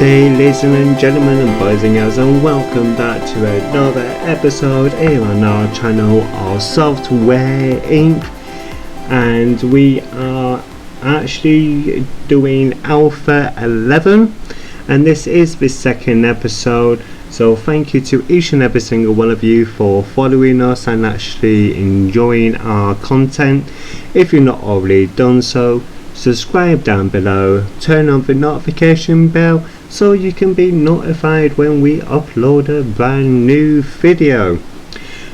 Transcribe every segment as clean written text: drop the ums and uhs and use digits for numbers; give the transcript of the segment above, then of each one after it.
day, ladies and gentlemen, and boys and girls, and welcome back to another episode here on our channel of Software Inc. And we are actually doing Alpha 11, and this is the second episode. So thank you to each and every single one of you for following us and actually enjoying our content. If you've not already done so, subscribe down below, turn on the notification bell so you can be notified when we upload a brand new video.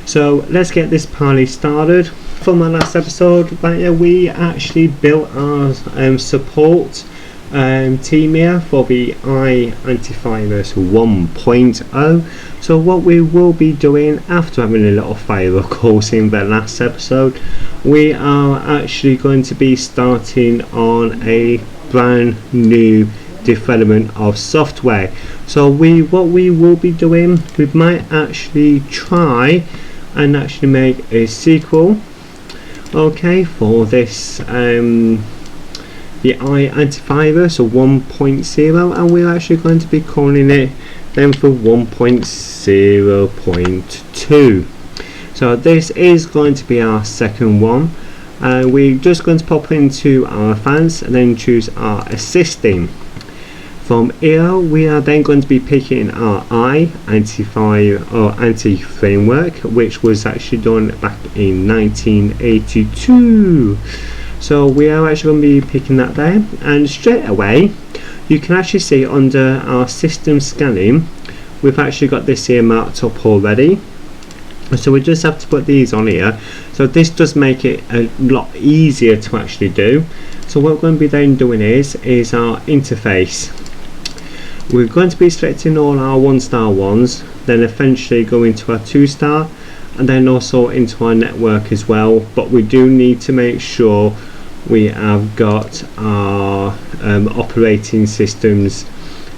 So let's get this party started. From our last episode, we actually built our support team here for the antivirus 1.0. so what we will be doing after having a little fire of course in the last episode, we are actually going to be starting on a brand new development of software. So what we will be doing, we might actually try and actually make a sequel, okay, for this the antivirus 1.0, and we're actually going to be calling it then for 1.0.2. so this is going to be our second one, and we're just going to pop into our advanced and then choose our assisting. From here we are then going to be picking our anti-framework, which was actually done back in 1982. So we are actually going to be picking that there, and straight away you can actually see under our system scanning we've actually got this here marked up already. So we just have to put these on here, so this does make it a lot easier to actually do. So what we're going to be then doing is our interface. We're going to be selecting all our 1-star ones, then eventually go into our 2-star, and then also into our network as well. But we do need to make sure we have got our operating systems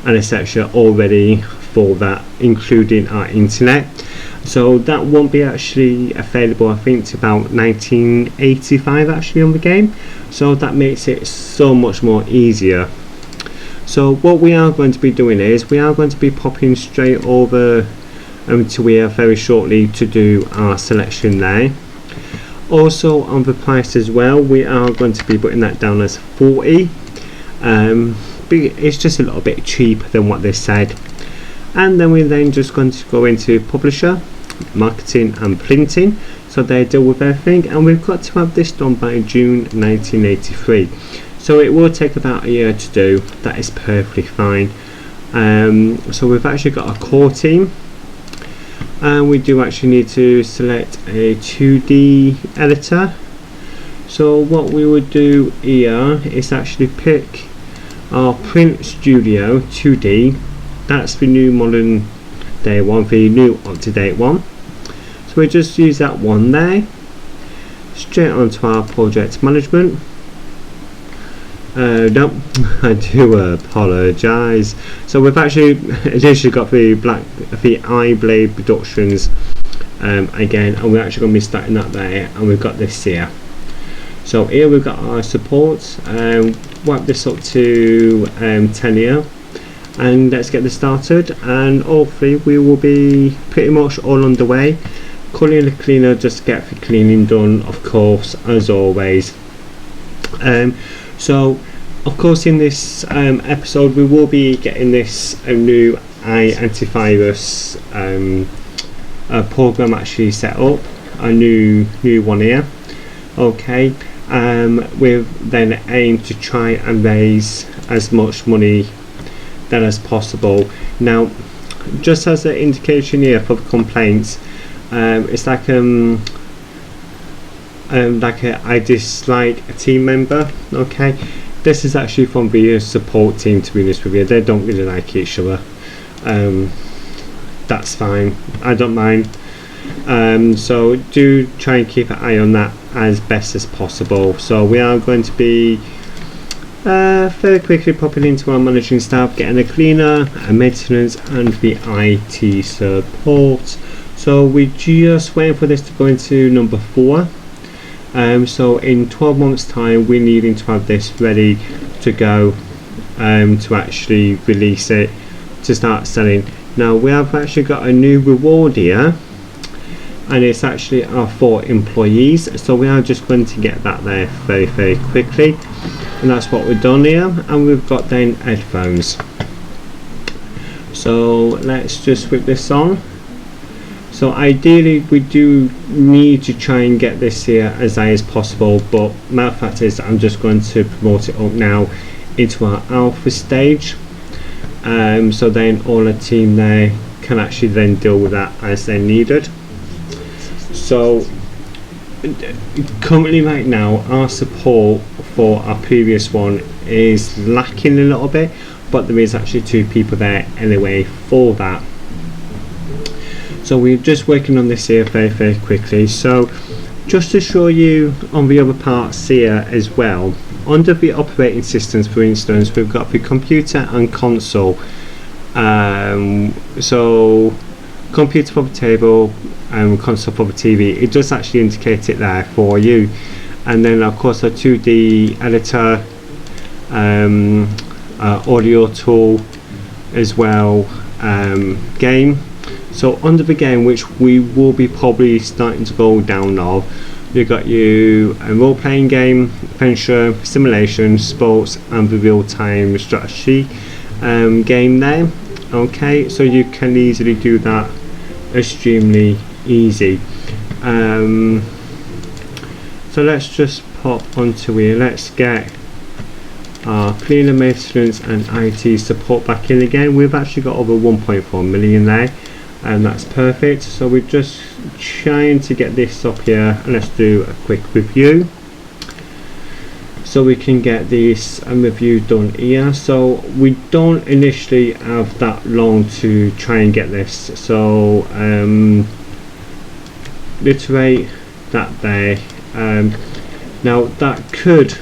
and etc. already for that, including our internet. So that won't be actually available, I think, to about 1985 actually on the game, so that makes it so much more easier. So what we are going to be doing is we are going to be popping straight over to here very shortly to do our selection there. Also on the price as well, we are going to be putting that down as 40. It's just a little bit cheaper than what they said. And then we're then just going to go into publisher, marketing and printing, so they deal with everything, and we've got to have this done by June 1983. So it will take about a year to do. That is perfectly fine. So we've actually got a core team, and we do actually need to select a 2D editor. So what we would do here is actually pick our Print Studio 2D. That's the new modern day one, the new up-to-date one. So we just use that one there. Straight onto our project management. No, I do apologise. So we've actually initially got the iBlade Productions again, and we're actually going to be starting that there, and we've got this here. So here we've got our support. Wipe this up to 10 here, and let's get this started, and hopefully we will be pretty much all underway. Calling the cleaner just to get the cleaning done, of course, as always. So of course in this episode we will be getting this new antivirus program actually set up, a new one here, okay. We've then aimed to try and raise as much money then as possible. Now just as an indication here for the complaints, it's like I dislike a team member, okay. This is actually from the support team, to be honest with you. They don't really like each other. That's fine, I don't mind. So do try and keep an eye on that as best as possible. So we are going to be very quickly popping into our managing staff, getting a cleaner, a maintenance and the IT support. So we're just waiting for this to go into number 4. So in 12 months time we're needing to have this ready to go to actually release it to start selling. Now we have actually got a new reward here, and it's actually our 4 employees, so we are just going to get that there very quickly, and that's what we've done here. And we've got then headphones, so let's just whip this on. So ideally we do need to try and get this here as high as possible, but matter of fact is I'm just going to promote it up now into our alpha stage, so then all the team there can actually then deal with that as they're needed. So currently right now our support for our previous one is lacking a little bit, but there is actually 2 people there anyway for that. So we're just working on this here very quickly. So just to show you on the other parts here as well, under the operating systems, for instance, we've got the computer and console. So computer for the table and console for the TV, it does actually indicate it there for you. And then of course a 2D editor, audio tool as well, game. So under the game, which we will be probably starting to go down now, you've got a role-playing game, adventure, simulation, sports, and the real-time strategy game there. Okay, so you can easily do that extremely easy. So let's just pop onto here. Let's get our cleaner, maintenance and IT support back in again. We've actually got over 1.4 million there, and that's perfect. So we're just trying to get this up here, and let's do a quick review so we can get this review done here. So we don't initially have that long to try and get this, so iterate that there. Now that could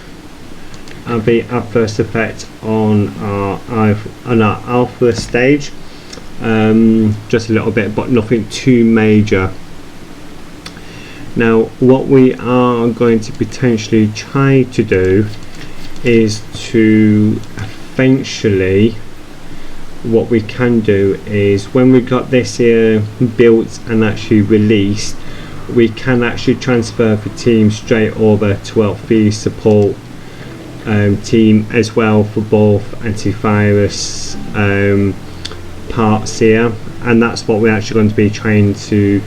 have the adverse effect on our alpha stage, just a little bit, but nothing too major. Now what we are going to potentially try to do is to eventually, what we can do is when we've got this here built and actually released, we can actually transfer the team straight over to help the support team as well for both antivirus parts here, and that's what we're actually going to be trying to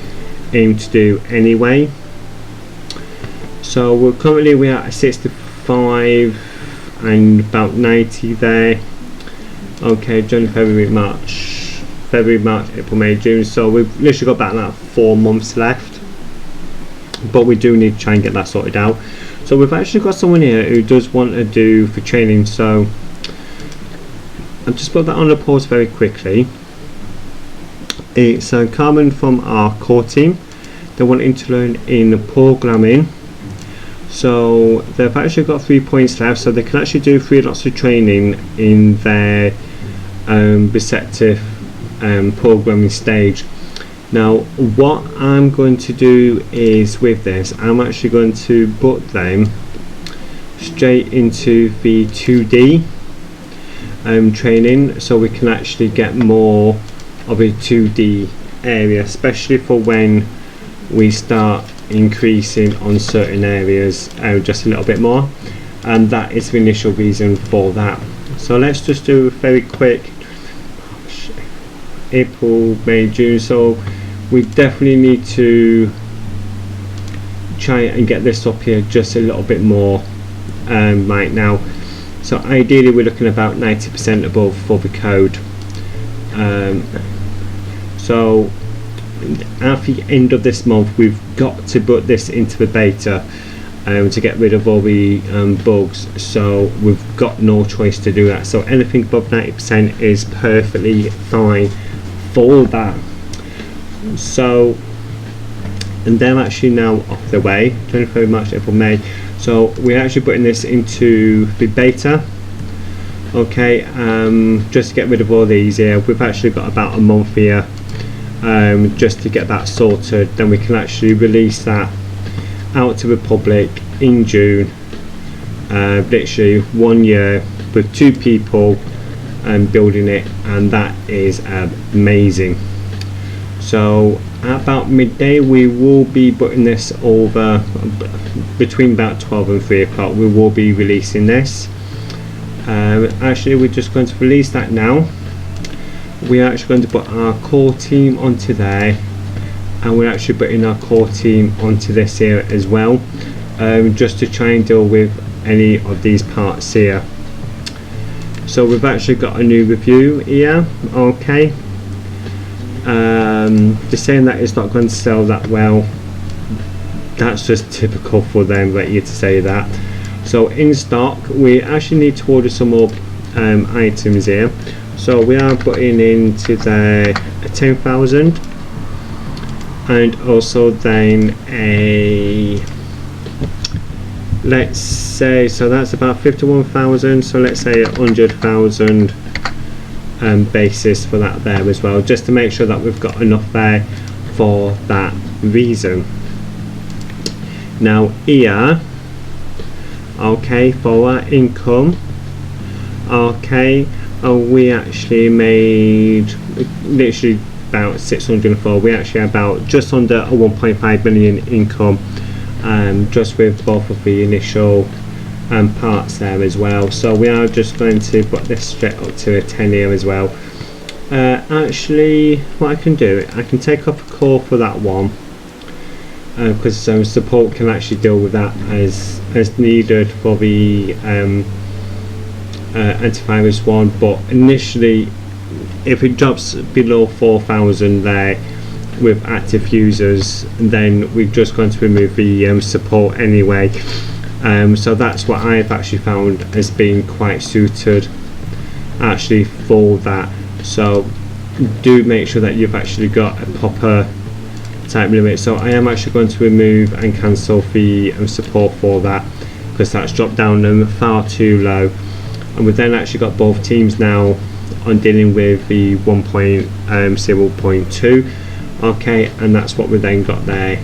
aim to do anyway. So we're currently at 65 and about 90 there. Okay, January, February, March, April, May, June. So we've literally got about 4 months left, but we do need to try and get that sorted out. So we've actually got someone here who does want to do for training, so I've just put that on the pause very quickly. It's Carmen from our core team. They're wanting to learn in programming, so they've actually got 3 points left, so they can actually do 3 lots of training in their receptive programming stage. Now what I'm going to do is with this, I'm actually going to put them straight into the 2D training, so we can actually get more of a 2D area, especially for when we start increasing on certain areas just a little bit more, and that is the initial reason for that. So let's just do a very quick April, May, June. So we definitely need to try and get this up here just a little bit more right now. So ideally we're looking about 90% above for the code. So at the end of this month we've got to put this into the beta to get rid of all the bugs, so we've got no choice to do that. So anything above 90% is perfectly fine for that. So, and they're actually now off the way, 23rd March, April, May. So we're actually putting this into the beta. Okay, just to get rid of all these here. We've actually got about a month here just to get that sorted. Then we can actually release that out to the public in June. Literally 1 year with 2 people building it, and that is amazing. So at about midday we will be putting this over, between about 12 and 3 o'clock we will be releasing this. Actually we're just going to release that now. We're actually going to put our core team onto there, and we're actually putting our core team onto this here as well, just to try and deal with any of these parts here. So we've actually got a new review here. Okay, just saying that it's not going to sell that well. That's just typical for them right here to say that. So in stock we actually need to order some more items here. So we are putting into the 10,000, and also then a, let's say, so that's about 51,000, so let's say 100,000 basis for that there as well, just to make sure that we've got enough there for that reason. Now here, okay, for our income, okay, we actually made literally about 604. We actually had about just under a 1.5 million income, just with both of the initial parts there as well. So we are just going to put this straight up to a 10 here as well. Actually what I can do, I can take up a call for that one, because support can actually deal with that as needed for the antivirus one. But initially if it drops below 4,000 there with active users, then we're just going to remove the support anyway. So that's what I've actually found as being quite suited actually for that. So do make sure that you've actually got a proper type limit. So I am actually going to remove and cancel the support for that, because that's dropped down far too low. And we've then actually got both teams now on dealing with the 1.0.2. okay, and that's what we then got there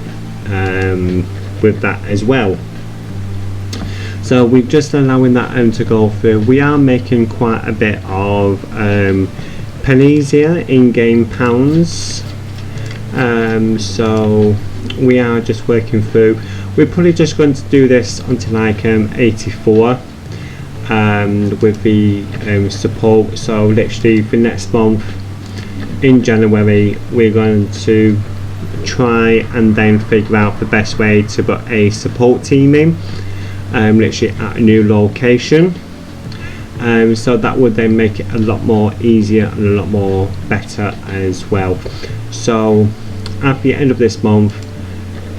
with that as well. So we're just allowing that to go through. We are making quite a bit of pennies here, in-game pounds. So we are just working through. We're probably just going to do this until like 84 with the support. So literally for next month in January we're going to try and then figure out the best way to put a support team in, literally at a new location. So that would then make it a lot more easier and a lot more better as well. So at the end of this month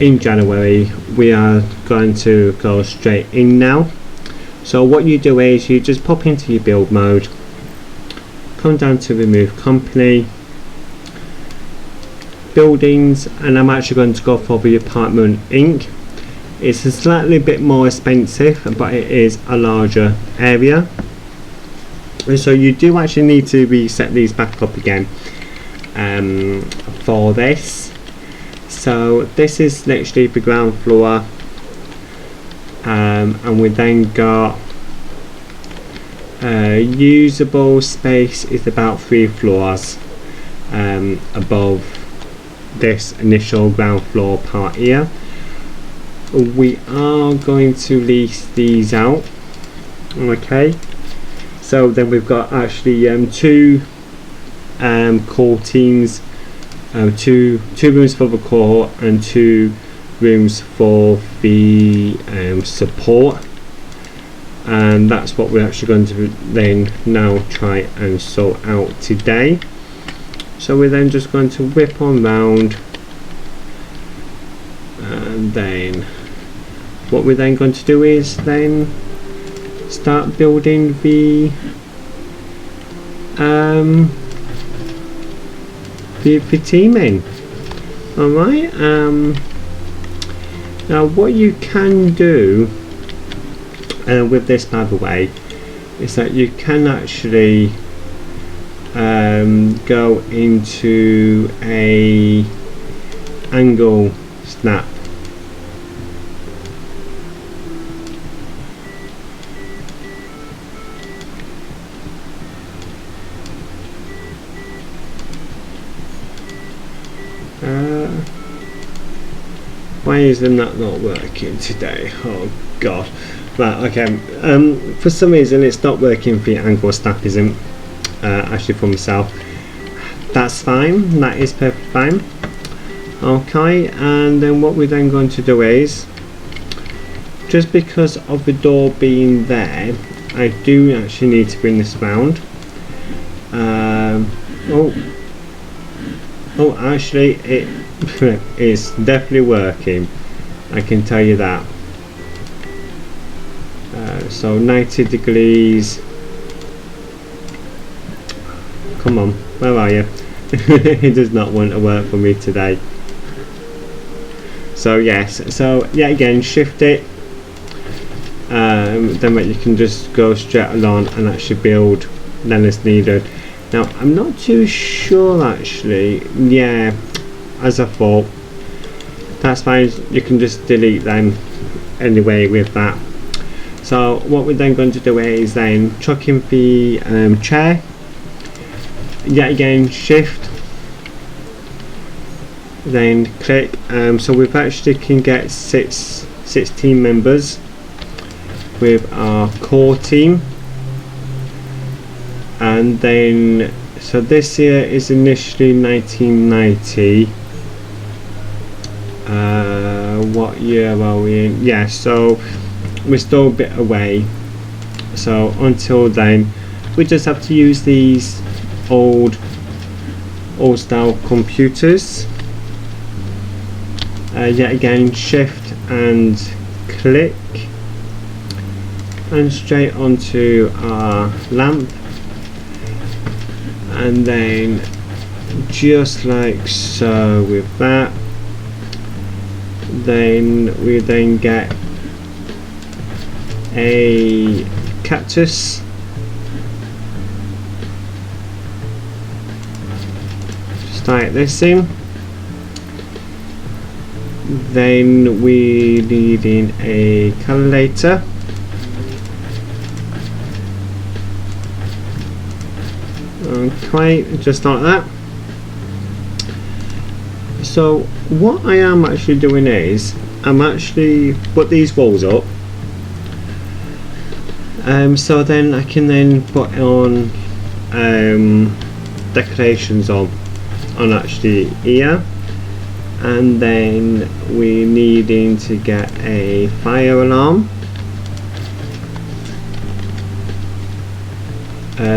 in January we are going to go straight in now. So what you do is you just pop into your build mode, come down to remove company, buildings, and I'm actually going to go for the apartment Inc. It's a slightly bit more expensive, but it is a larger area, and so you do actually need to reset these back up again for this. So this is literally the ground floor, and we then got usable space is about 3 floors above this initial ground floor part here. We are going to lease these out, okay. So then we've got actually 2 core teams, 2 rooms for the core and 2 rooms for the support, and that's what we're actually going to then now try and sort out today. So we're then just going to whip on round, and then what we're then going to do is then start building the team in. Alright, now what you can do with this, by the way, is that you can actually go into a angle snap. Why is them not working today? Oh god. Right, okay. For some reason it's not working for your angle snap, isn't actually for myself. That's fine, that is perfectly fine. Okay, and then what we're then going to do is, just because of the door being there, I do actually need to bring this round. Oh, actually it is definitely working, I can tell you that. So 90 degrees, come on, where are you? It does not want to work for me today. So yes, so yeah, again, shift it, then you can just go straight along and actually build then as needed. Now I'm not too sure actually, yeah, as I thought, that's fine, you can just delete them anyway with that. So what we're then going to do is then chuck in the chair, yet again shift, then click, so we've actually can get 16 members with our core team. And then, so this year is initially 1990. What year are we in? Yeah, so we're still a bit away. So until then, we just have to use these old style computers. Yet again, shift and click, and straight onto our lamp. And then just like so with that, then we then get a cactus, just like this in. Then we need in a calculator. Okay, just like that. So what I am actually doing is I'm actually put these walls up, so then I can then put on decorations on actually here, and then we needing to get a fire alarm.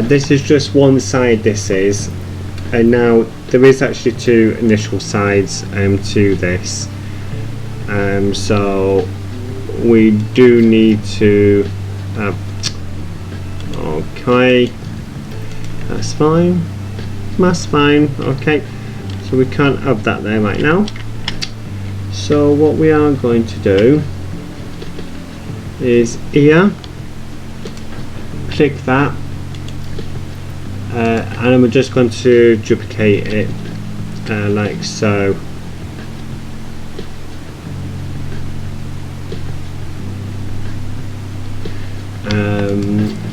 This is just one side, this is, and now there is actually two initial sides to this, so we do need to okay, that's fine, okay, so we can't have that there right now. So what we are going to do is here, click that, and we're just going to duplicate it like so.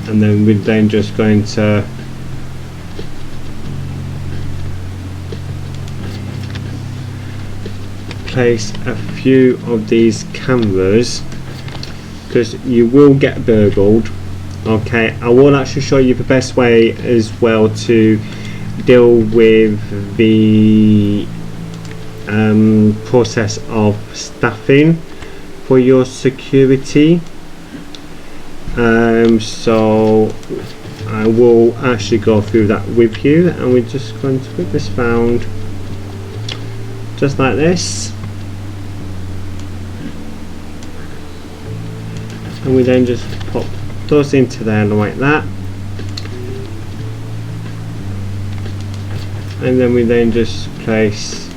And then we're then just going to place a few of these cameras, because you will get burgled. Okay, I will actually show you the best way as well to deal with the process of staffing for your security. So I will actually go through that with you, and we're just going to put this round just like this, and we then just pop those into there like that, and then we then just place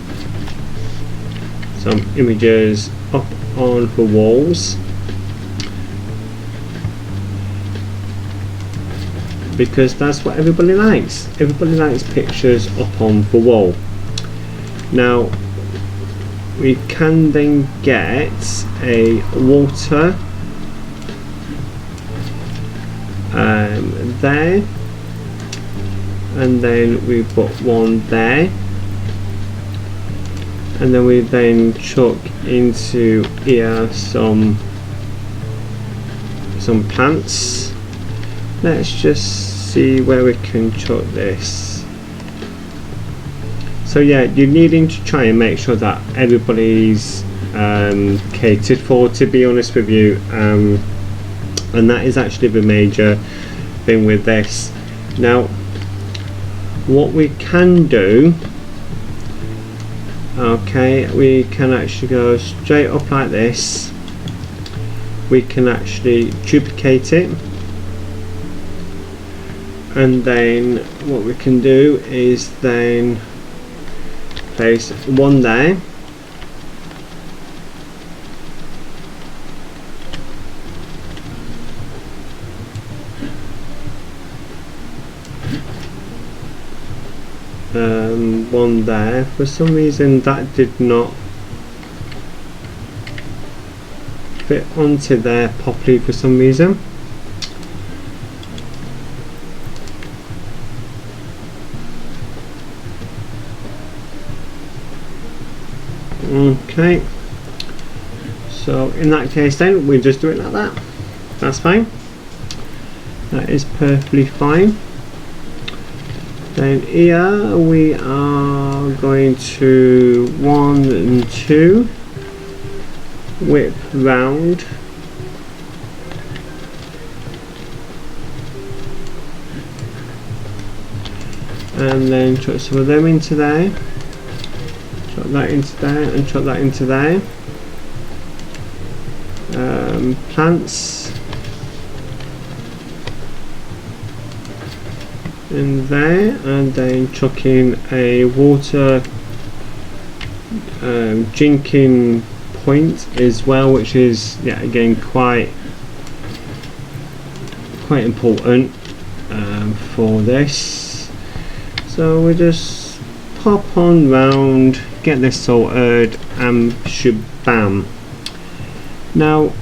some images up on the walls, because that's what everybody likes. Everybody likes pictures up on the wall. Now we can then get a water there, and then we put one there, and then we then chuck into here some plants. Let's just see where we can chuck this. So yeah, you're needing to try and make sure that everybody's catered for, to be honest with you, and that is actually the major thing with this. Now what we can do, okay, we can actually go straight up like this. We can actually duplicate it, and then what we can do is then place one there, one there. For some reason that did not fit onto there properly for some reason. Okay, so in that case then we just do it like that. That's fine, that is perfectly fine. Then here we are going to 1 and 2 whip round, and then chuck some of them into there, chuck that into there, and chuck that into there. Plants in there, and then chuck in a water drinking point as well, which is, yeah, again quite important for this. So we just pop on round, get this sorted, and shabam. Now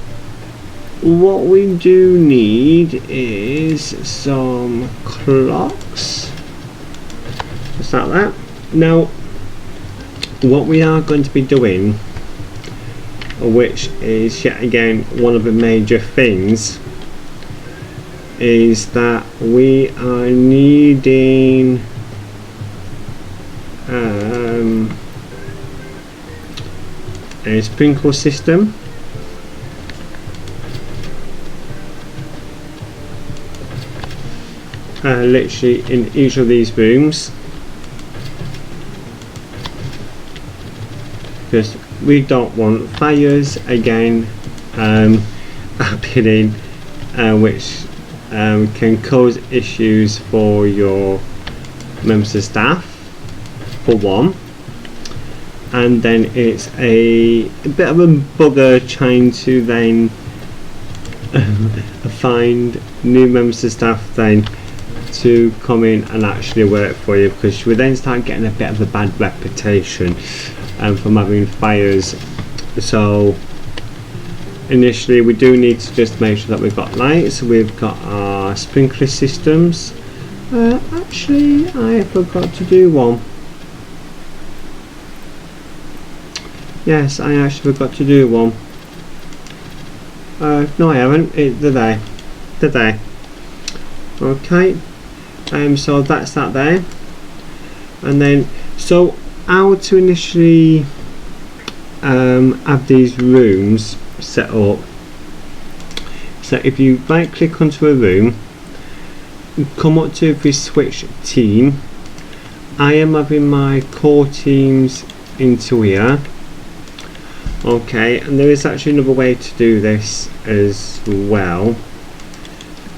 what we do need is some clocks, just like that. Now what we are going to be doing, which is yet again one of the major things, is that we are needing a sprinkle system. Literally in each of these rooms, because we don't want fires again happening, which can cause issues for your members of staff, for one, and then it's a bit of a bugger trying to then find new members of staff then to come in and actually work for you, because you would then start getting a bit of a bad reputation from having fires. So initially we do need to just make sure that we've got lights, we've got our sprinkler systems. Actually I forgot to do one. Yes, I actually forgot to do one. No I haven't, they're there. Okay, so that's that there. And then, so how to initially have these rooms set up. So if you right click onto a room, come up to the switch team. I am having my core teams into here. Okay, and there is actually another way to do this as well,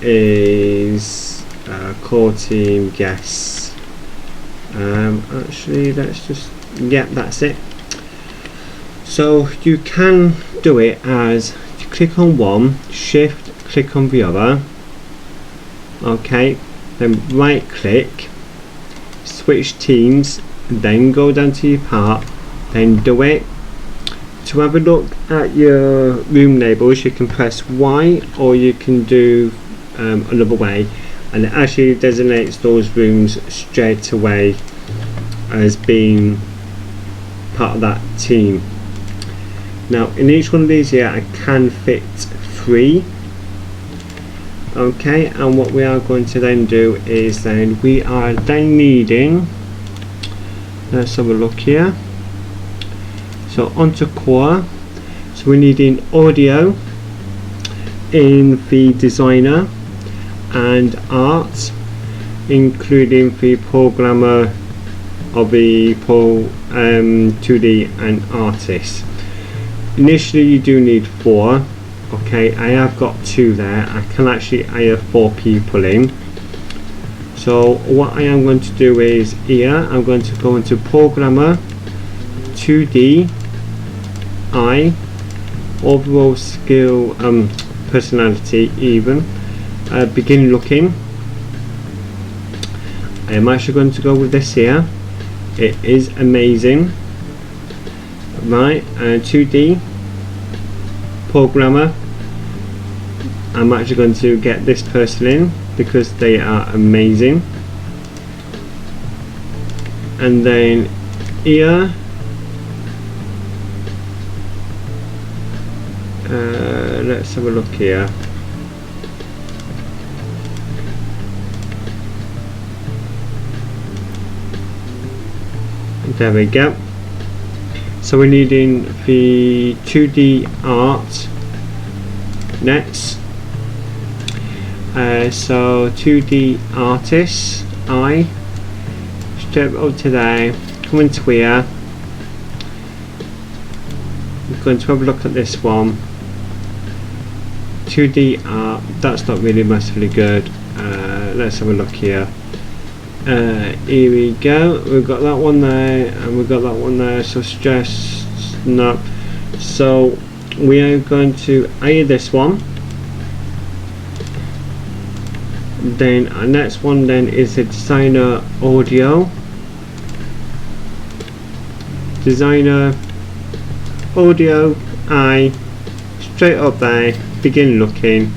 is core team guests. Actually let's just, yeah, that's it. So you can do it as you click on one, shift click on the other, okay, then right click, switch teams, then go down to your part, then do it. To have a look at your room labels, you can press Y, or you can do another way, and it actually designates those rooms straight away as being part of that team. Now in each one of these here I can fit 3. Okay, and what we are going to then do is then we are then needing, let's have a look here, so onto core, so we're needing audio in the designer and art, including the programmer of the 2D and artist. Initially you do need 4. Okay, I have got 2 there. I can actually hire 4 people in. So what I am going to do is here I'm going to go into programmer, 2D, overall skill, personality, even, begin looking. I am actually going to go with this here. It is amazing. Right, and 2D programmer, I'm actually going to get this person in because they are amazing. And then here let's have a look here. There we go. So we're needing the 2D art next. So 2D artists, straight up to there, come into here. We're going to have a look at this one. 2D art, that's not really massively good. Let's have a look here. Here we go, we've got that one there and we've got that one there, so stress no. So we are going to hire this one. Then our next one then is a designer audio. Designer audio, straight up there, begin looking.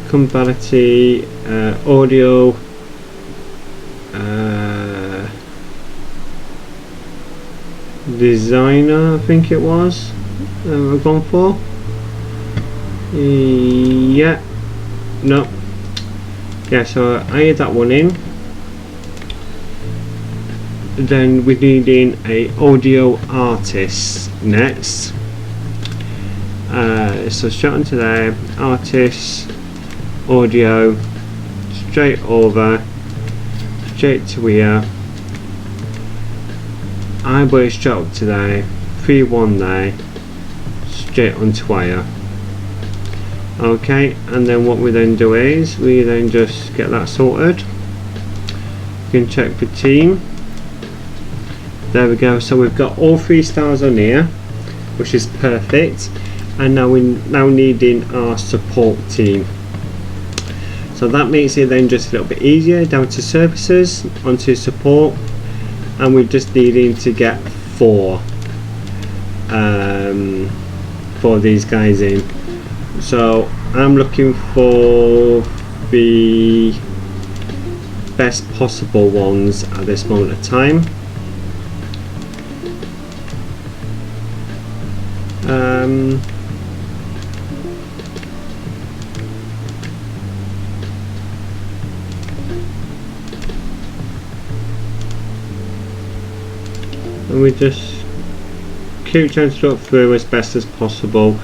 Compatibility, audio, designer, I think it was. We've gone for. Yeah. No. Yeah. So I had that one in. Then we're needing a audio artist next. So straight onto there, artist, audio, straight over, straight to here. I put it straight up to there, 3-1 there, straight onto here. Okay, and then what we then do is we then just get that sorted. You can check the team. There we go. So we've got all 3 stars on here, which is perfect. And now we're now needing our support team. So that makes it then just a little bit easier. Down to services, onto support, and we're just needing to get 4 for these guys in. So I'm looking for the best possible ones at this moment of time. And we just keep trying to look through as best as possible.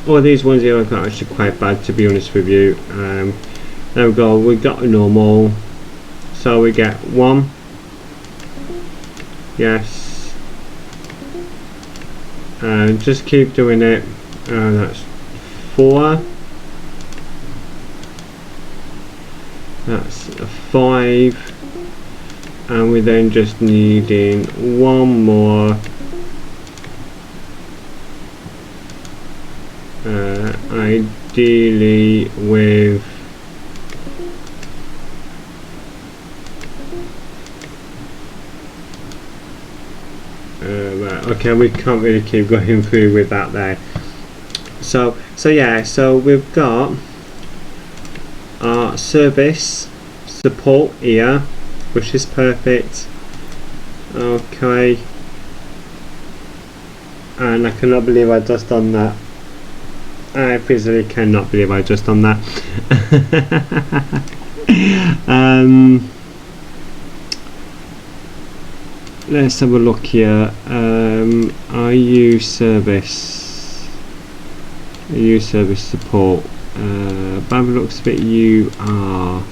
All these ones here are actually quite bad, to be honest with you. There we go, we got a normal, so we get 1, yes, and just keep doing it. That's 4, that's a 5, and we're then just needing 1 more. Ideally with right, okay, we can't really keep going through with that there. So yeah, so we've got our service support here, which is perfect. Okay, and I cannot believe I just done that. I physically cannot believe I just done that. Let's have a look here. Are you service support? By the looks of it, you are.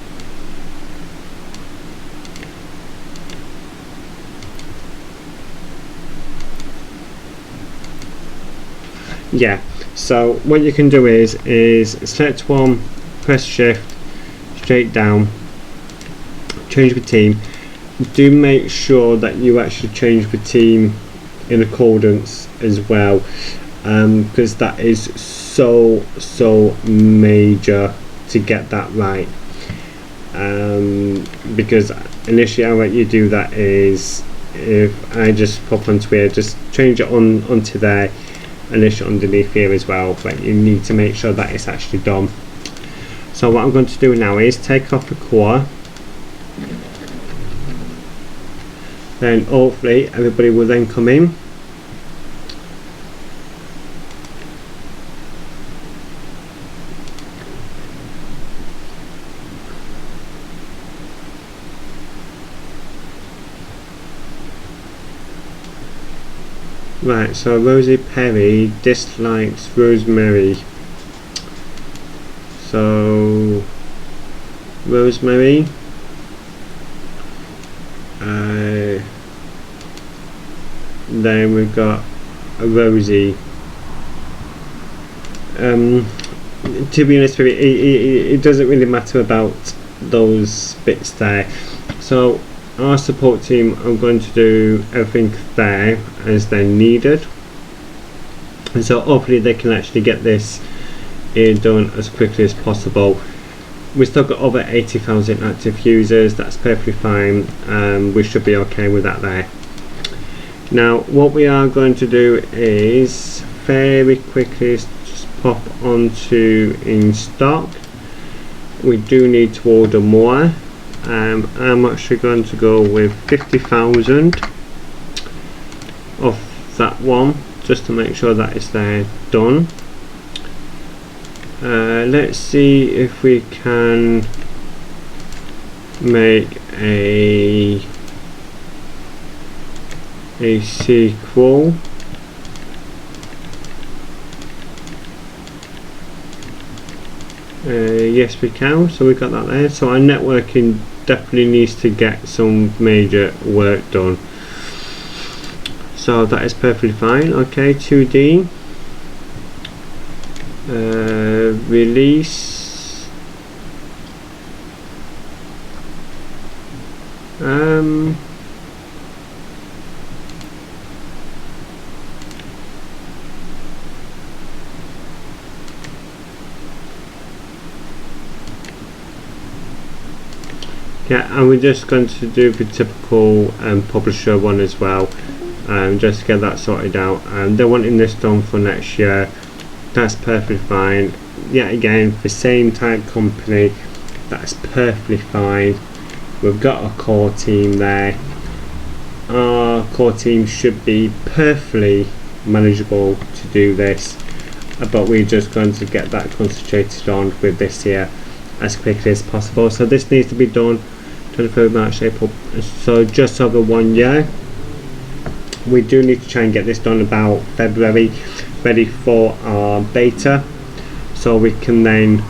Yeah, so what you can do is select one, press shift, straight down, change the team. Do make sure that you actually change the team in accordance as well, because that is so major to get that right. Because initially how you do that is, if I just pop onto here, just change it onto there, and it's underneath here as well, but you need to make sure that it's actually done. So what I'm going to do now is take off the core, then hopefully everybody will then come in. Right, so Rosie Perry dislikes Rosemary. So Rosemary, then we've got Rosie. To be honest with you, it doesn't really matter about those bits there. So our support team are going to do everything there as they're needed, and so hopefully they can actually get this done as quickly as possible. We've still got over 80,000 active users, that's perfectly fine, we should be okay with that there. Now what we are going to do is very quickly just pop onto in stock. We do need to order more. I'm actually going to go with 50,000 of that one, just to make sure that it's there done. Let's see if we can make a sequel. Yes we can, so we got that there. So our networking definitely needs to get some major work done, so that is perfectly fine. Okay, 2D release, yeah, and we're just going to do the typical publisher one as well, just to get that sorted out. They're wanting this done for next year, that's perfectly fine. Yeah, again, the same type company, that's perfectly fine. We've got a core team there. Our core team should be perfectly manageable to do this, but we're just going to get that concentrated on with this here as quickly as possible. So this needs to be done 23rd March, April, so just over 1 year. We do need to try and get this done about February, ready for our beta, so we can then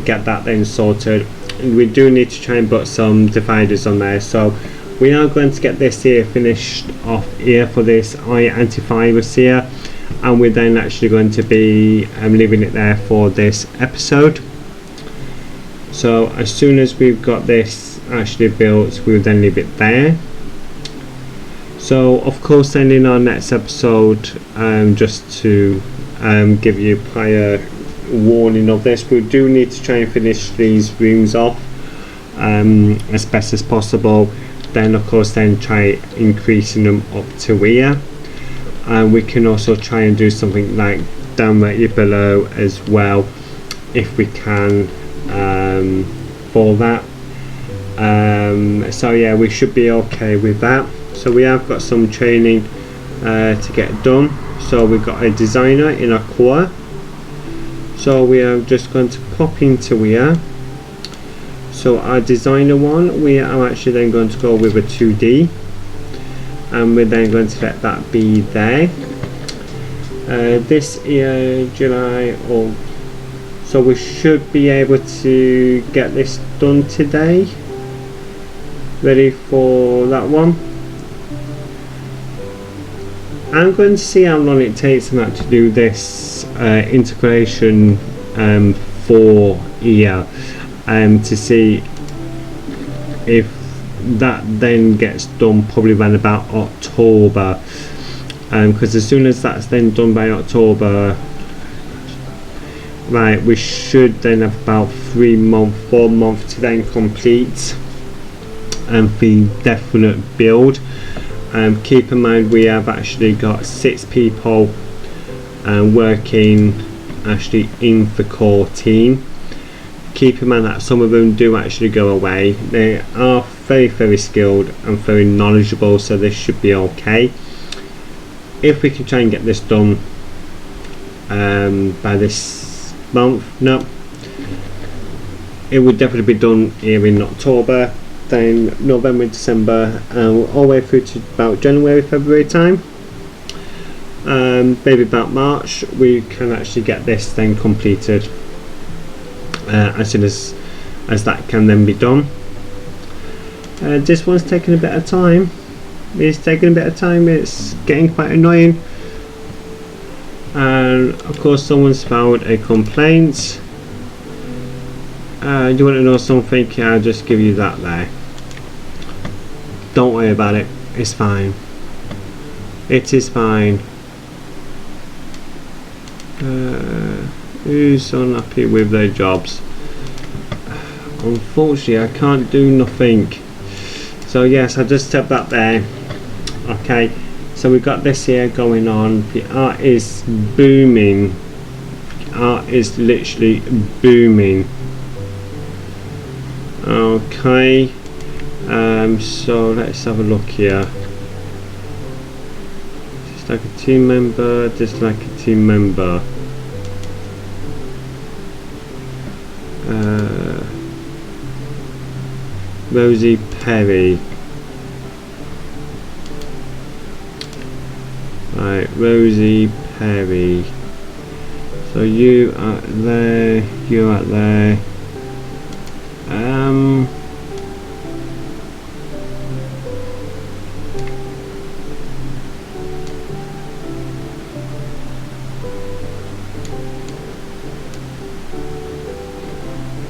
get that then sorted. We do need to try and put some dividers on there, so we are going to get this here finished off here for this antivirus here, and we're then actually going to be leaving it there for this episode. So as soon as we've got this actually built, we'll then leave it there. So of course then in our next episode, just to give you prior warning of this, we do need to try and finish these rooms off as best as possible. Then of course then try increasing them up to here, and we can also try and do something like directly below as well if we can, for that. So yeah, we should be okay with that. So we have got some training to get done. So we've got a designer in our core, so we are just going to pop into here. So our designer one, we are actually then going to go with a 2D, and we're then going to let that be there. This year, July, or so we should be able to get this done today, ready for that one. I'm going to see how long it takes them to do this integration for here, to see if that then gets done probably around about October, because as soon as that's then done by October, right, we should then have about 4 months to then complete and be definite build. Keep in mind we have actually got 6 people working actually in the core team. Keep in mind that some of them do actually go away. They are very skilled and very knowledgeable, so this should be okay. If we can try and get this done by this month, no, it would definitely be done here in October, then November, December, all the way through to about January, February time. Maybe about March we can actually get this then completed, as soon as that can then be done. This one's taking a bit of time. It's taking a bit of time. It's getting quite annoying, and of course someone's filed a complaint. You want to know something? I'll just give you that there. Don't worry about it. It's fine. It is fine. Who's unhappy with their jobs? Unfortunately, I can't do nothing. So yes, I just tapped that there. Okay. So we've got this here going on. The art is booming. Art is literally booming. Okay, so let's have a look here. Dislike a team member, dislike a team member. Rosie Perry. Right, Rosie Perry. So you are there, you are there.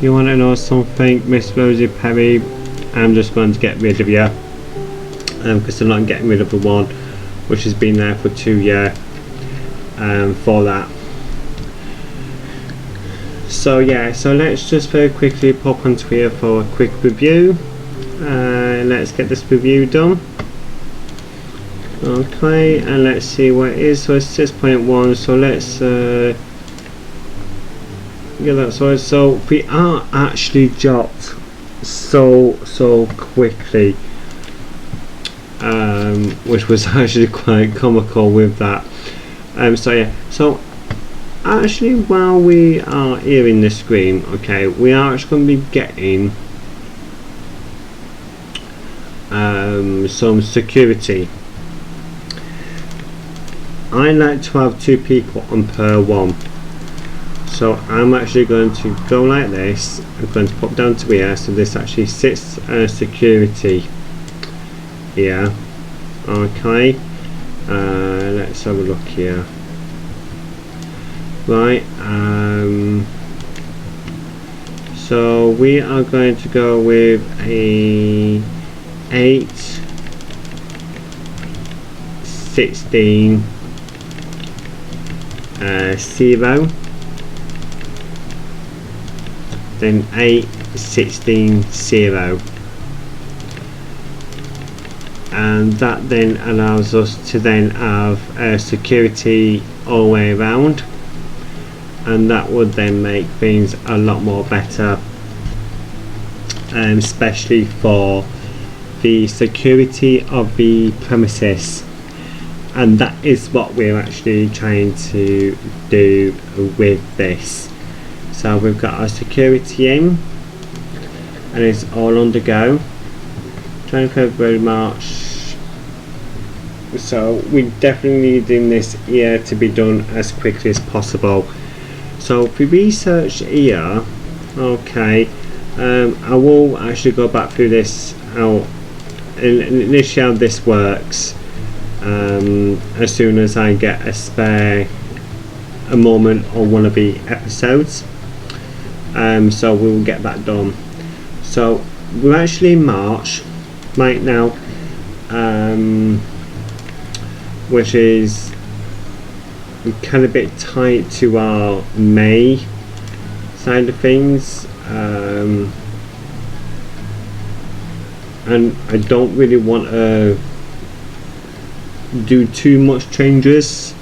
You want to know something, Miss Rosie Perry? I'm just going to get rid of you, because I'm not getting rid of the one which has been there for 2 years for that. So yeah, so let's just very quickly pop onto here for a quick review. Let's get this review done. Okay, and let's see what it is. So it's 6.1, so let's yeah, that's right. So we are actually dropped so quickly, which was actually quite comical with that. So yeah, so actually while we are here in the screen, okay, we are actually going to be getting some security. I like to have 2 people on per one, so I'm actually going to go like this. I'm going to pop down to here, so this actually sits security here. Okay, let's have a look here. Right, so we are going to go with a 8, 16, 0, then 8, 16, 0, and that then allows us to then have security all the way around, and that would then make things a lot more better especially for the security of the premises, and that is what we're actually trying to do with this. So we've got our security in, and it's all on the go. 20 February, March. So we definitely needing this here to be done as quickly as possible. So if we research here, okay, I will actually go back through this out and initially how this works as soon as I get a moment on one of the episodes. So we'll get that done. So we're actually in March right now, which is kind of a bit tight to our May side of things, and I don't really want to do too much changes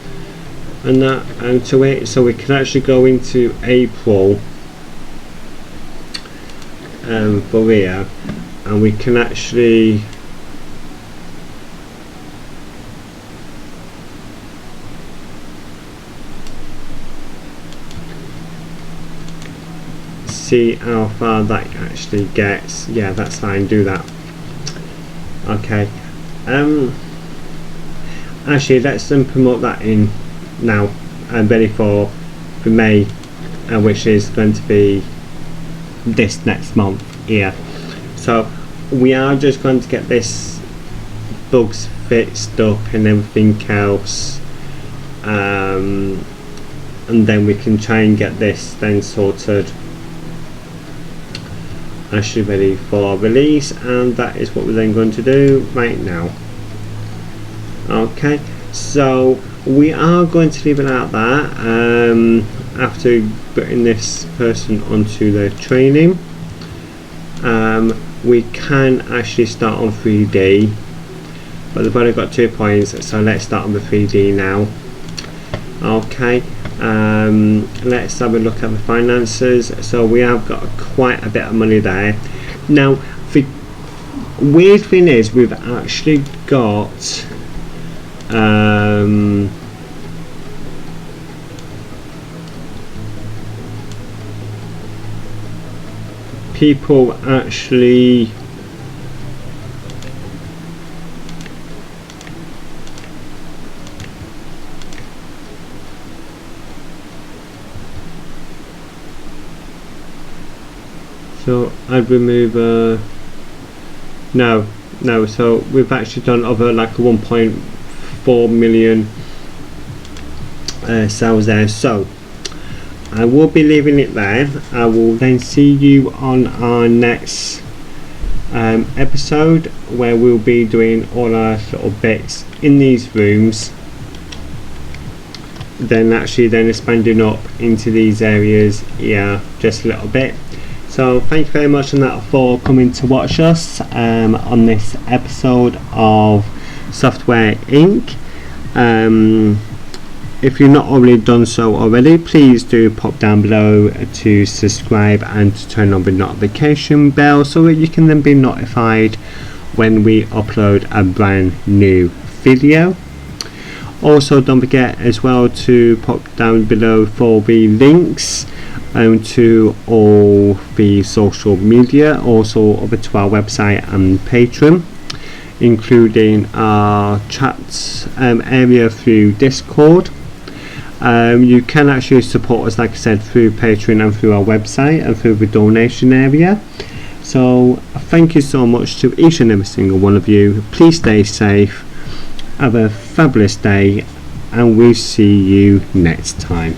and that to it, so we can actually go into April for here, and we can actually see how far that actually gets. Yeah, that's fine, do that. Okay, actually let's then promote that in now and ready for May, which is going to be this next month here. So we are just going to get this bugs fixed up and everything else, and then we can try and get this then sorted, actually ready for release, and that is what we're then going to do right now. Okay, so we are going to leave it at that after putting this person onto the training. We can actually start on 3D, but they've only got 2 points, so let's start on the 3D now. Okay, let's have a look at the finances. So we have got quite a bit of money there. Now the weird thing is we've actually got people actually so I'd remove no, so we've actually done over like a 1.4 million sales there, so I will be leaving it there. I will then see you on our next episode, where we'll be doing all our little bits in these rooms, then expanding up into these areas here just a little bit. So thank you very much for coming to watch us on this episode of Software Inc. If you've not already done so already, please do pop down below to subscribe and to turn on the notification bell so that you can then be notified when we upload a brand new video. Also, don't forget as well to pop down below for the links to all the social media, also over to our website and Patreon, including our chat area through Discord. You can actually support us, like I said, through Patreon and through our website and through the donation area. So thank you so much to each and every single one of you. Please stay safe, have a fabulous day, and we'll see you next time.